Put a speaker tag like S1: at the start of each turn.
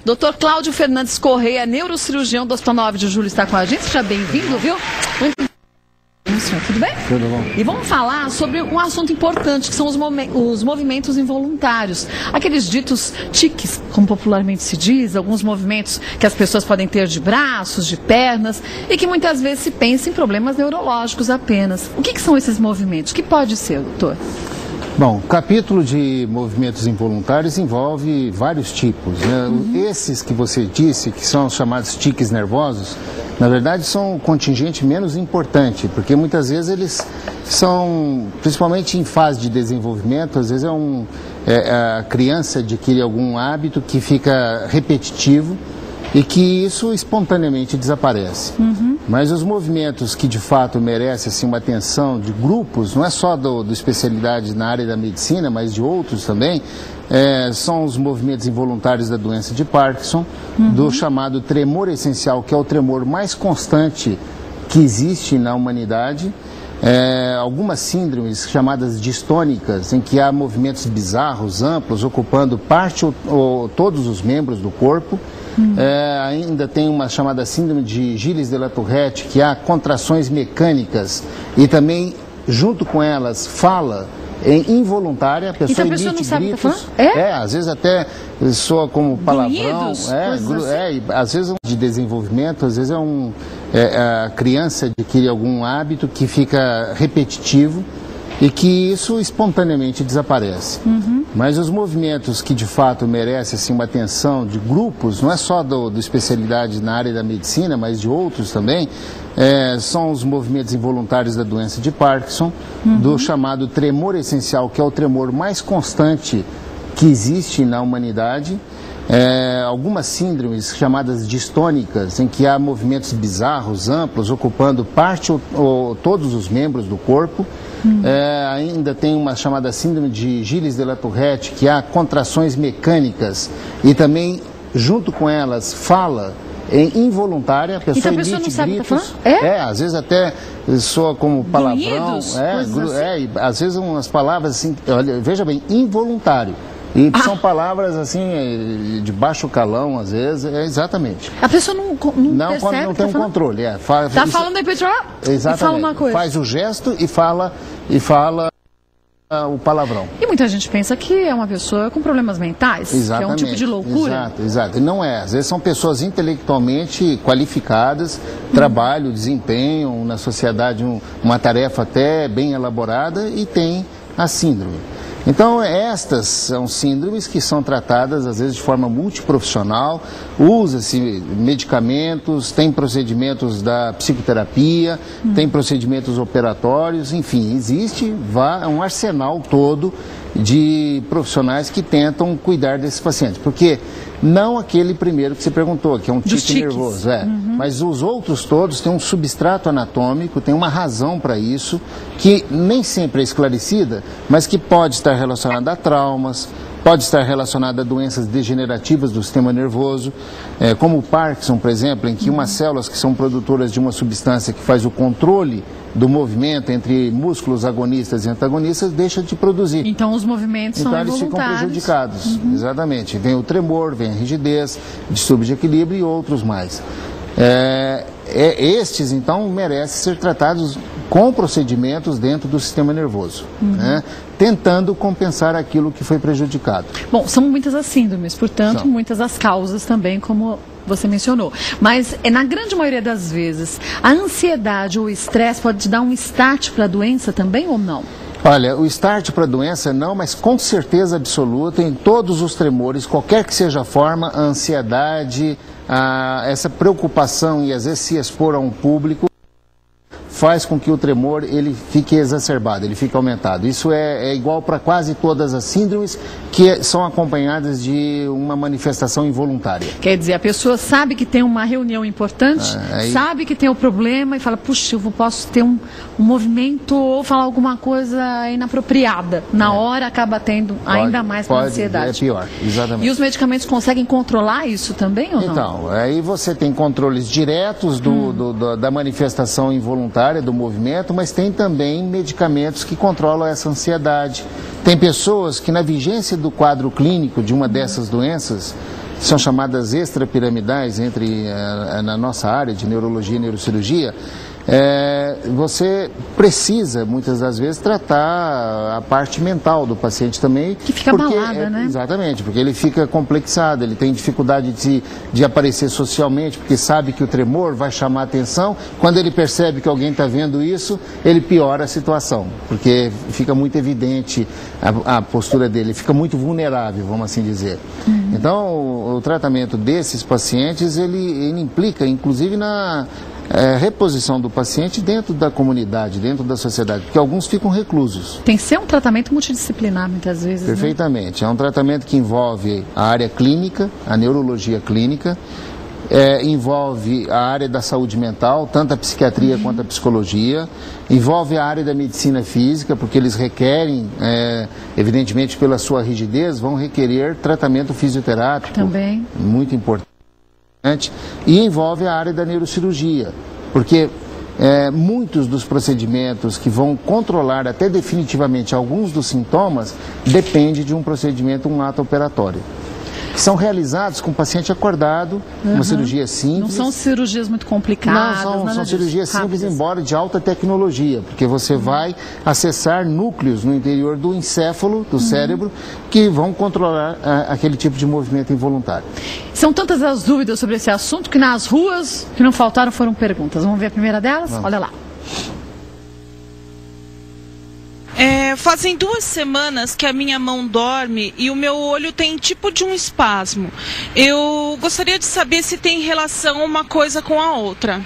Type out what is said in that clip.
S1: Dr. Cláudio Fernandes Correia, neurocirurgião do Hospital 9 de Julho, está com a gente. Seja bem-vindo, viu? Muito bem, senhor. Tudo bem?
S2: Tudo bom.
S1: E vamos falar sobre um assunto importante, que são os movimentos involuntários. Aqueles ditos tiques, como popularmente se diz, alguns movimentos que as pessoas podem ter de braços, de pernas, e que muitas vezes se pensa em problemas neurológicos apenas. O que são esses movimentos? O que pode ser, doutor?
S2: Bom, o capítulo de movimentos involuntários envolve vários tipos, né? Esses que você disse, que são os chamados tiques nervosos, na verdade são um contingente menos importante, porque muitas vezes eles são, principalmente em fase de desenvolvimento, às vezes a criança adquire algum hábito que fica repetitivo e que isso espontaneamente desaparece. Mas os movimentos que de fato merecem assim, uma atenção de grupos, não é só do especialidade na área da medicina, mas de outros também, são os movimentos involuntários da doença de Parkinson, do chamado tremor essencial, que é o tremor mais constante que existe na humanidade. Algumas síndromes chamadas distônicas, em que há movimentos bizarros, amplos, ocupando parte ou todos os membros do corpo. Ainda tem uma chamada síndrome de Gilles de la Tourette, que há contrações mecânicas e também, junto com elas, fala involuntária, a pessoa emite gritos, às vezes até soa como palavrão, às vezes de desenvolvimento, às vezes a criança adquire algum hábito que fica repetitivo e que isso espontaneamente desaparece. Mas os movimentos que de fato merecem assim, uma atenção de grupos, não é só do especialidade na área da medicina, mas de outros também, são os movimentos involuntários da doença de Parkinson, do chamado tremor essencial, que é o tremor mais constante que existe na humanidade. Algumas síndromes chamadas distônicas, em que há movimentos bizarros, amplos, ocupando parte ou todos os membros do corpo. Ainda tem uma chamada síndrome de Gilles de la Tourette, que há contrações mecânicas e também, junto com elas, fala involuntária, a pessoa emite gritos, às vezes até soa como palavrão, às vezes umas palavras assim, olha, veja bem, involuntário. E são palavras assim, de baixo calão, às vezes, exatamente.
S1: A pessoa não percebe,
S2: não tem um controle.
S1: Está falando de repente, e fala uma coisa.
S2: Faz o gesto e fala o palavrão.
S1: E muita gente pensa que é uma pessoa com problemas mentais, que é um tipo de loucura.
S2: Exato. E não é. Às vezes são pessoas intelectualmente qualificadas, trabalham, desempenham na sociedade uma tarefa até bem elaborada e tem a síndrome. Então, estas são síndromes que são tratadas, às vezes, de forma multiprofissional, usa-se medicamentos, tem procedimentos da psicoterapia, tem procedimentos operatórios, enfim, existe um arsenal todo de profissionais que tentam cuidar desses pacientes, porque não aquele primeiro que você perguntou, que é um tique nervoso, mas os outros todos têm um substrato anatômico, tem uma razão para isso, que nem sempre é esclarecida, mas que pode estar relacionada a traumas, pode estar relacionada a doenças degenerativas do sistema nervoso, como o Parkinson, por exemplo, em que umas células que são produtoras de uma substância que faz o controle do movimento entre músculos agonistas e antagonistas deixa de produzir.
S1: Então os movimentos são
S2: eles ficam prejudicados. Exatamente. Vem o tremor, vem a rigidez, distúrbio de equilíbrio e outros mais. Estes, então, merecem ser tratados com procedimentos dentro do sistema nervoso, né? Tentando compensar aquilo que foi prejudicado.
S1: Bom, são muitas as síndromes, portanto, muitas as causas também, como você mencionou. Mas, na grande maioria das vezes, a ansiedade ou o estresse pode dar um start para a doença também ou não?
S2: Olha, o start para a doença não, mas com certeza absoluta em todos os tremores, qualquer que seja a forma, a ansiedade, essa preocupação e às vezes se expor a um público, faz com que o tremor ele fique exacerbado, ele fique aumentado. Isso é igual para quase todas as síndromes que são acompanhadas de uma manifestação involuntária.
S1: Quer dizer, a pessoa sabe que tem uma reunião importante, sabe que tem o problema e fala, puxa, eu posso ter um movimento ou falar alguma coisa inapropriada. Na hora acaba tendo ainda mais ansiedade.
S2: É pior, exatamente.
S1: E os medicamentos conseguem controlar isso também ou não?
S2: Então, aí você tem controles diretos da manifestação involuntária, área do movimento, mas tem também medicamentos que controlam essa ansiedade. Tem pessoas que na vigência do quadro clínico de uma dessas doenças, são chamadas extrapiramidais na nossa área de neurologia e neurocirurgia, você precisa, muitas das vezes, tratar a parte mental do paciente também.
S1: Que fica abalada, né?
S2: Exatamente, porque ele fica complexado, ele tem dificuldade de aparecer socialmente, porque sabe que o tremor vai chamar a atenção. Quando ele percebe que alguém está vendo isso, ele piora a situação, porque fica muito evidente a postura dele, fica muito vulnerável, vamos assim dizer. Então, o tratamento desses pacientes, ele implica, inclusive, na reposição do paciente dentro da comunidade, dentro da sociedade, porque alguns ficam reclusos.
S1: Tem que ser um tratamento multidisciplinar, muitas vezes.
S2: Perfeitamente. Né? É um tratamento que envolve a área clínica, a neurologia clínica, envolve a área da saúde mental, tanto a psiquiatria quanto a psicologia, envolve a área da medicina física, porque eles requerem, evidentemente pela sua rigidez, vão requerer tratamento fisioterápico.
S1: Também.
S2: Muito importante. E envolve a área da neurocirurgia, porque muitos dos procedimentos que vão controlar até definitivamente alguns dos sintomas depende de um procedimento, um ato operatório. São realizados com o paciente acordado, uma cirurgia simples.
S1: Não são cirurgias muito complicadas.
S2: Não, são cirurgias simples, embora de alta tecnologia, porque você vai acessar núcleos no interior do encéfalo, do cérebro, que vão controlar aquele tipo de movimento involuntário.
S1: São tantas as dúvidas sobre esse assunto que nas ruas, que não faltaram, foram perguntas. Vamos ver a primeira delas? Olha lá.
S3: Fazem 2 semanas que a minha mão dorme e o meu olho tem tipo de um espasmo. Eu gostaria de saber se tem relação uma coisa com a outra.